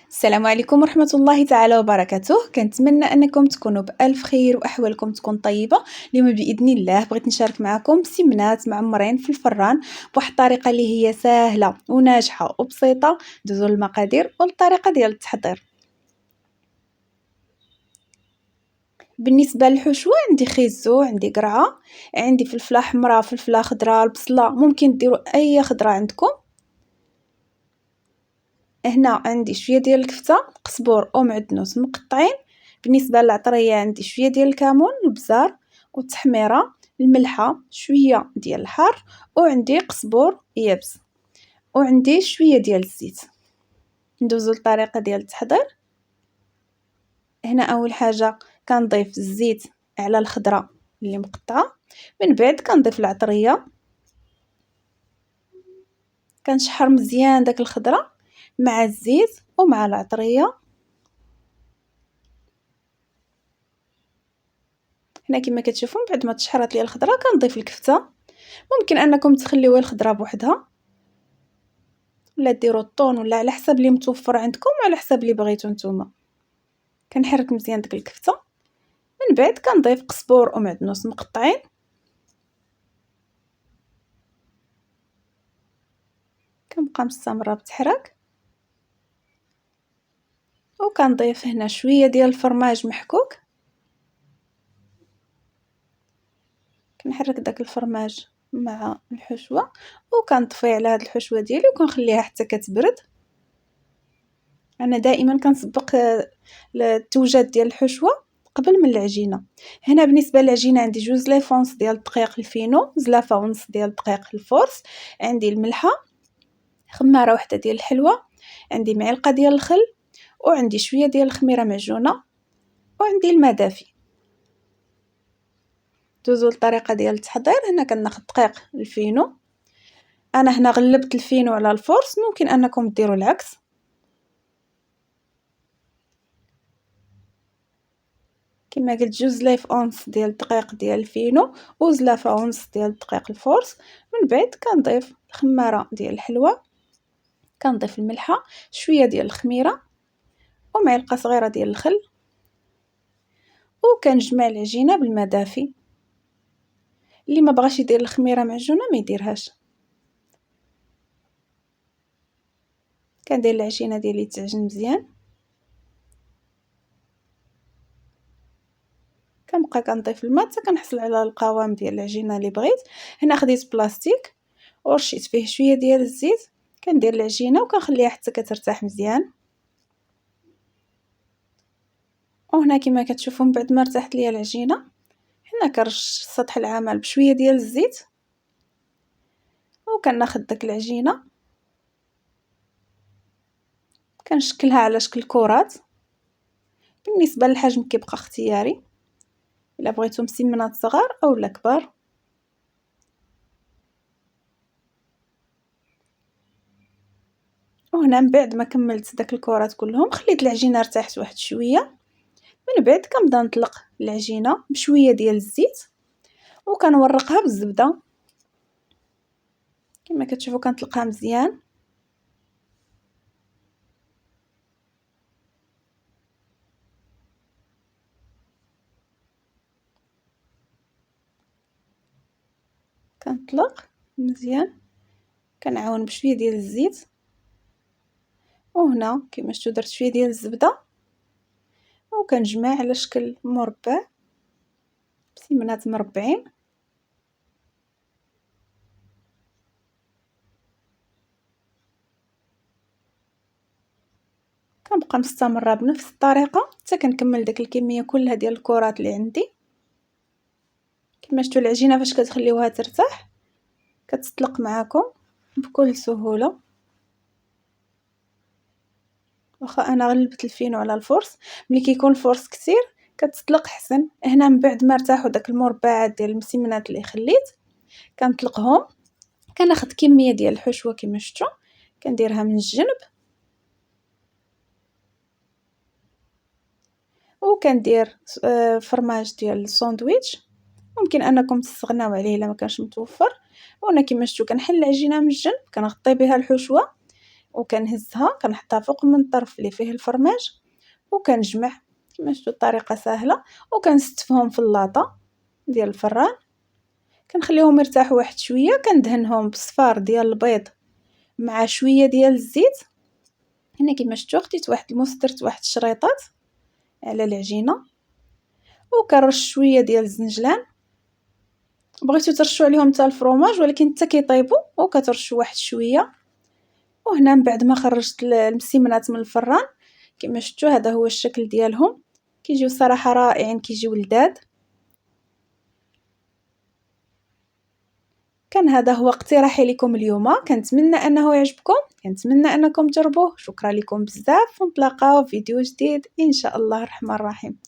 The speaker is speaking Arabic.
السلام عليكم ورحمة الله تعالى وبركاته. كنتمنى أنكم تكونوا بألف خير وأحوالكم تكون طيبة. اليوم بإذن الله بغيت نشارك معكم سمنات معمرين في الفران بواحد الطريقة اللي هي سهلة وناجحة وبسيطة. ندوزو للمقادير والطريقة ديال التحضير. بالنسبة للحشوة عندي خيزو، عندي قرعة، عندي فلفلة حمراء، فلفلة خضراء، البصلة ممكن ديروا أي خضرة عندكم. هنا عندي شويه ديال الكفته، قزبور ومعدنوس مقطعين. بالنسبه للعطريه عندي شويه ديال الكمون، البزار والتحميره، الملحه، شويه ديال الحار، وعندي قزبور يابس، وعندي شويه ديال الزيت. ندوزو للطريقه ديال التحضير. هنا اول حاجه كنضيف الزيت على الخضره اللي مقطعه، من بعد كنضيف العطريه، كنشحر مزيان داك الخضره مع الزيت ومع العطريه. هنا كما كتشوفوا بعد ما تشحرات لي الخضره كنضيف الكفته. ممكن انكم تخليوها الخضره بوحدها ولا ديروا الطون ولا على حسب اللي متوفر عندكم وعلى حسب اللي بغيتو نتوما. كنحرك مزيان ديك الكفته، من بعد كنضيف قزبور ومعدنوس مقطعين، كنبقى مستمره بتحرك. وكنضيف هنا شويه ديال الفرماج محكوك، كنحرك داك الفرماج مع الحشوه وكنطفي على هاد الحشوه ديالي وكنخليها حتى كتبرد. انا دائما كنسبق التوجد ديال الحشوه قبل من العجينه. هنا بالنسبه للعجينه عندي جوج ليفونس ديال الدقيق الفينو، زلافه ونص ديال الدقيق الفورس، عندي الملحه، خماره واحده ديال الحلوه، عندي معلقه ديال الخل، وعندي شويه ديال الخميره معجونه، وعندي الماء دافي. دوزو للطريقه ديال التحضير. هنا كناخذ دقيق الفينو، انا هنا غلبت الفينو على الفورس، ممكن انكم ديروا العكس. كما قلت جوج ليف اونص ديال الدقيق ديال الفينو وزلافه ونص ديال الدقيق الفورس. من بعد كنضيف الخماره ديال الحلوه، كنضيف الملحه، شويه ديال الخميره، ومعلقه صغيره ديال الخل، وكنجمع العجينه بالماء دافي. اللي ما بغاش يدير الخميره معجونه ما يديرهاش. كندير العجينه ديالي تعجن مزيان، كنبقى كنضيف الماء حتى كنحصل على القوام ديال العجينه اللي بغيت. هنا خديت بلاستيك ورشيت فيه شويه ديال الزيت، كندير العجينه وكنخليها حتى كترتاح مزيان. وهنا كما كتشوفوا من بعد ما ارتاحت ليا العجينه، هنا كنرش سطح العمل بشويه ديال الزيت، وكناخذ داك العجينه كنشكلها على شكل كرات. بالنسبه للحجم كيبقى اختياري، الا بغيتو مسمنات صغار اولا كبار. وهنا من بعد ما كملت داك الكرات كلهم خليت العجينه ارتاحت واحد شويه، من بعد كنبدا نطلق العجينه بشويه ديال الزيت وكنورقها بالزبده. كما كتشوفوا كنطلقها مزيان. كنطلق مزيان، كنعاون بشويه ديال الزيت، وهنا كما شفتوا درت شويه ديال الزبده وكنجمع على شكل مربع بسمنات مربعين. كنبقى مستمره بنفس الطريقه حتى كنكمل داك الكميه كلها ديال الكرات اللي عندي. كما شفتوا العجينه فاش كتخليوها ترتاح كتطلق معاكم بكل سهوله. واخا انا غلبت الفينو على الفرص، ملي كيكون الفرص كثير كتطلق حسن. هنا من بعد ما ارتاحوا داك المربعات ديال المسمنات اللي خليت كنطلقهم، كناخذ كميه ديال الحشوه كما شفتوا كنديرها من الجنب، وكندير فرماج ديال الساندويتش، ممكن انكم تستغناو عليه الا ما كانش متوفر. وانا كما شفتوا كنحل العجينه من الجنب كنغطي بها الحشوه وكنهزها كنحطها فوق من الطرف اللي فيه الفرماج وكنجمع كما شفتوا الطريقه سهله، وكنستفهم في اللاطه ديال الفران، كنخليهم يرتاحوا واحد شويه، كندهنهم بصفار ديال البيض مع شويه ديال الزيت. هنا كما شفتوا خديت واحد الموس درت واحد الشريطات على العجينه، وكنرش شويه ديال الزنجلان، بغيتو ترشوا عليهم حتى الفرomاج ولكن حتى كيطيبوا وكترشوا واحد شويه. وهنا من بعد ما خرجت المسيمنات من الفران كما شفتوا هذا هو الشكل ديالهم، كيجيو صراحه رائعين، كيجيو لذاذ. كان هذا هو اقتراحي لكم اليوم، كنتمنى انه يعجبكم، كنتمنى انكم تجربوه. شكرا لكم بزاف، ونتلاقاو في فيديو جديد ان شاء الله الرحمن الرحيم.